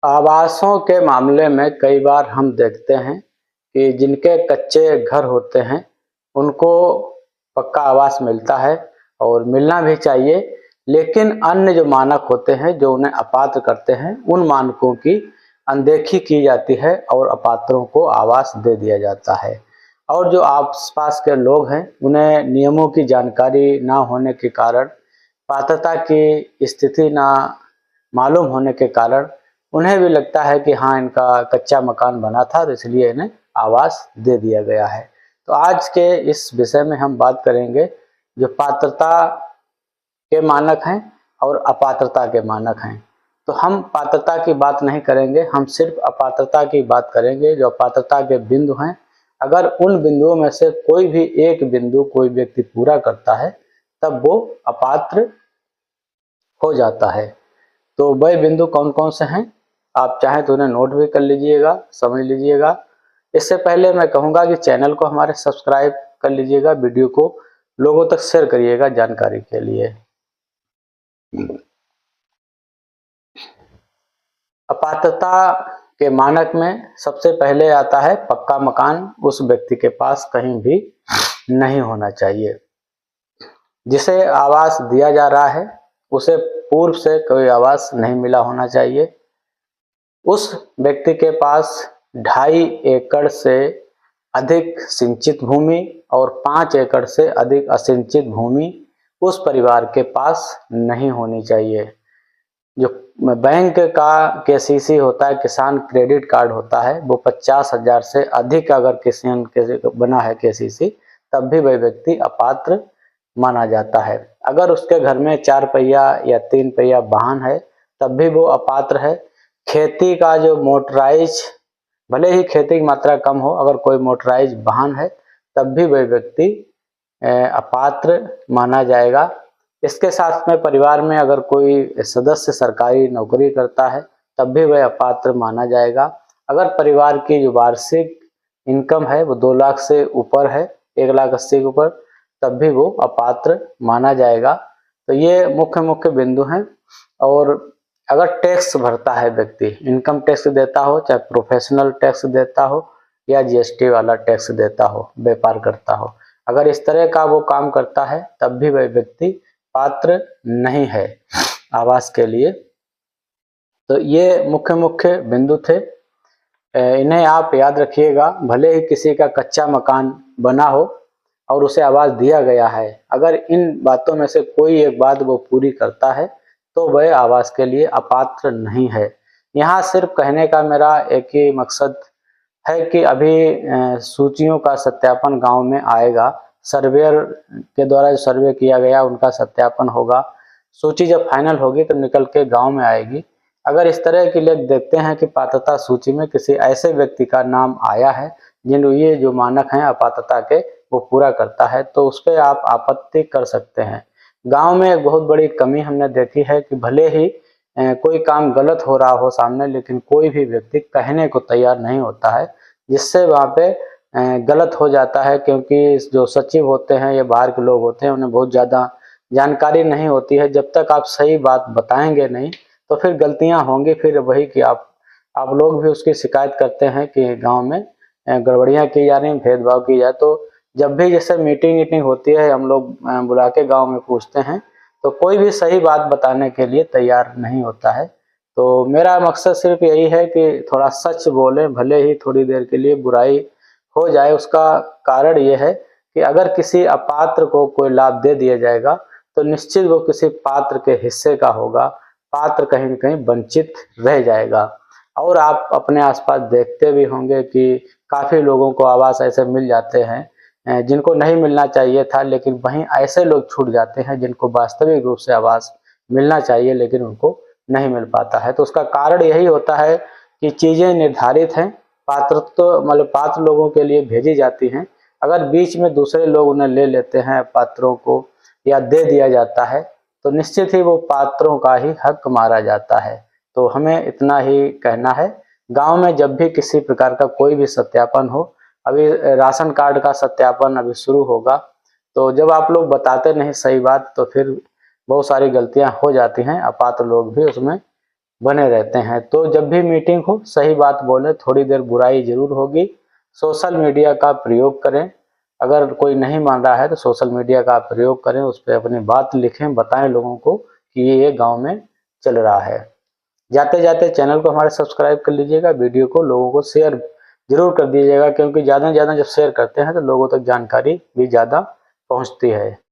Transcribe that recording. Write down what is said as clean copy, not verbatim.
आवासों के मामले में कई बार हम देखते हैं कि जिनके कच्चे घर होते हैं, उनको पक्का आवास मिलता है और मिलना भी चाहिए। लेकिन अन्य जो मानक होते हैं, जो उन्हें अपात्र करते हैं, उन मानकों की अनदेखी की जाती है और अपात्रों को आवास दे दिया जाता है। और जो आस-पास के लोग हैं, उन्हें नियमों की जानकारी ना होने के कारण, पात्रता की स्थिति ना मालूम होने के कारण उन्हें भी लगता है कि हाँ, इनका कच्चा मकान बना था, तो इसलिए इन्हें आवास दे दिया गया है। तो आज के इस विषय में हम बात करेंगे जो पात्रता के मानक हैं और अपात्रता के मानक हैं। तो हम पात्रता की बात नहीं करेंगे, हम सिर्फ अपात्रता की बात करेंगे। जो अपात्रता के बिंदु हैं, अगर उन बिंदुओं में से कोई भी एक बिंदु कोई व्यक्ति पूरा करता है, तब वो अपात्र हो जाता है। तो वह बिंदु कौन-कौन से हैं? आप चाहें तो उन्हें नोट भी कर लीजिएगा, समझ लीजिएगा। इससे पहले मैं कहूँगा कि चैनल को हमारे सब्सक्राइब कर लीजिएगा, वीडियो को लोगों तक शेयर करिएगा जानकारी के लिए। अपात्रता के मानक में सबसे पहले आता है पक्का मकान उस व्यक्ति के पास कहीं भी नहीं होना चाहिए। जिसे आवास दिया जा रहा है, उसे पूर्व से कोई आवास नहीं मिला होना चाहिए। उस व्यक्ति के पास 2.5 एकड़ से अधिक सिंचित भूमि और 5 एकड़ से अधिक असिंचित भूमि उस परिवार के पास नहीं होनी चाहिए। जो बैंक का केसीसी होता है, किसान क्रेडिट कार्ड होता है, वो 50,000 से अधिक अगर किसान के बना है केसीसी, तब भी वह व्यक्ति अपात्र माना जाता है। अगर उसके घर में 4 पहिया या 3 पहिया वाहन है, तब भी वो अपात्र है। खेती का जो मोटराइज, भले ही खेती की मात्रा कम हो, अगर कोई मोटराइज वाहन है, तब भी वह व्यक्ति अपात्र माना जाएगा। इसके साथ में परिवार में अगर कोई सदस्य सरकारी नौकरी करता है, तब भी वह अपात्र माना जाएगा। अगर परिवार की जो वार्षिक इनकम है वो 2 लाख से ऊपर है, 1,80,000 के ऊपर, तब भी वो अपात्र माना जाएगा। तो ये मुख्य बिंदु हैं। और अगर टैक्स भरता है व्यक्ति, इनकम टैक्स देता हो, चाहे प्रोफेशनल टैक्स देता हो या जीएसटी वाला टैक्स देता हो, व्यापार करता हो, अगर इस तरह का वो काम करता है, तब भी वह व्यक्ति पात्र नहीं है आवास के लिए। तो ये मुख्य बिंदु थे, इन्हें आप याद रखिएगा। भले ही किसी का कच्चा मकान बना हो और उसे आवास दिया गया है, अगर इन बातों में से कोई एक बात वो पूरी करता है, तो वह आवास के लिए अपात्र नहीं है। यहाँ सिर्फ कहने का मेरा एक ही मकसद है कि अभी सूचियों का सत्यापन गांव में आएगा। सर्वेयर के द्वारा जो सर्वे किया गया उनका सत्यापन होगा। सूची जब फाइनल होगी तो निकल के गांव में आएगी। अगर इस तरह के लोग देखते हैं कि पात्रता सूची में किसी ऐसे व्यक्ति का नाम आया है जिन ये जो मानक हैं अपात्रता के वो पूरा करता है, तो उस पर आप आपत्ति कर सकते हैं। गांव में एक बहुत बड़ी कमी हमने देखी है कि भले ही कोई काम गलत हो रहा हो सामने, लेकिन कोई भी व्यक्ति कहने को तैयार नहीं होता है, जिससे वहाँ पे गलत हो जाता है। क्योंकि जो सचिव होते हैं या बाहर के लोग होते हैं, उन्हें बहुत ज़्यादा जानकारी नहीं होती है। जब तक आप सही बात बताएंगे नहीं, तो फिर गलतियाँ होंगी। फिर वही कि आप लोग भी उसकी शिकायत करते हैं कि गांव में गड़बड़ियाँ की जा रही हैं, भेदभाव की जाए। तो जब भी जैसे मीटिंग होती है, हम लोग बुला के गाँव में पूछते हैं, तो कोई भी सही बात बताने के लिए तैयार नहीं होता है। तो मेरा मकसद सिर्फ यही है कि थोड़ा सच बोलें, भले ही थोड़ी देर के लिए बुराई हो जाए। उसका कारण ये है कि अगर किसी अपात्र को कोई लाभ दे दिया जाएगा, तो निश्चित वो किसी पात्र के हिस्से का होगा। पात्र कहीं न कहीं वंचित रह जाएगा। और आप अपने आसपास देखते भी होंगे कि काफ़ी लोगों को आवास ऐसे मिल जाते हैं जिनको नहीं मिलना चाहिए था, लेकिन वहीं ऐसे लोग छूट जाते हैं जिनको वास्तविक रूप से आवास मिलना चाहिए, लेकिन उनको नहीं मिल पाता है। तो उसका कारण यही होता है कि चीज़ें निर्धारित हैं, मतलब पात्र लोगों के लिए भेजी जाती हैं। अगर बीच में दूसरे लोग उन्हें ले लेते हैं पात्रों को, या दे दिया जाता है, तो निश्चित ही वो पात्रों का ही हक मारा जाता है। तो हमें इतना ही कहना है। गांव में जब भी किसी प्रकार का कोई भी सत्यापन हो, अभी राशन कार्ड का सत्यापन अभी शुरू होगा, तो जब आप लोग बताते नहीं सही बात, तो फिर बहुत सारी गलतियां हो जाती हैं, अपात्र लोग भी उसमें बने रहते हैं। तो जब भी मीटिंग हो सही बात बोले, थोड़ी देर बुराई जरूर होगी। सोशल मीडिया का प्रयोग करें, अगर कोई नहीं मान रहा है तो सोशल मीडिया का प्रयोग करें, उस पर अपनी बात लिखें, बताएं लोगों को कि ये गांव में चल रहा है। जाते जाते चैनल को हमारे सब्सक्राइब कर लीजिएगा, वीडियो को लोगों को शेयर जरूर कर दीजिएगा, क्योंकि ज़्यादा से ज़्यादा जब शेयर करते हैं तो लोगों तक जानकारी भी ज़्यादा पहुंचती है।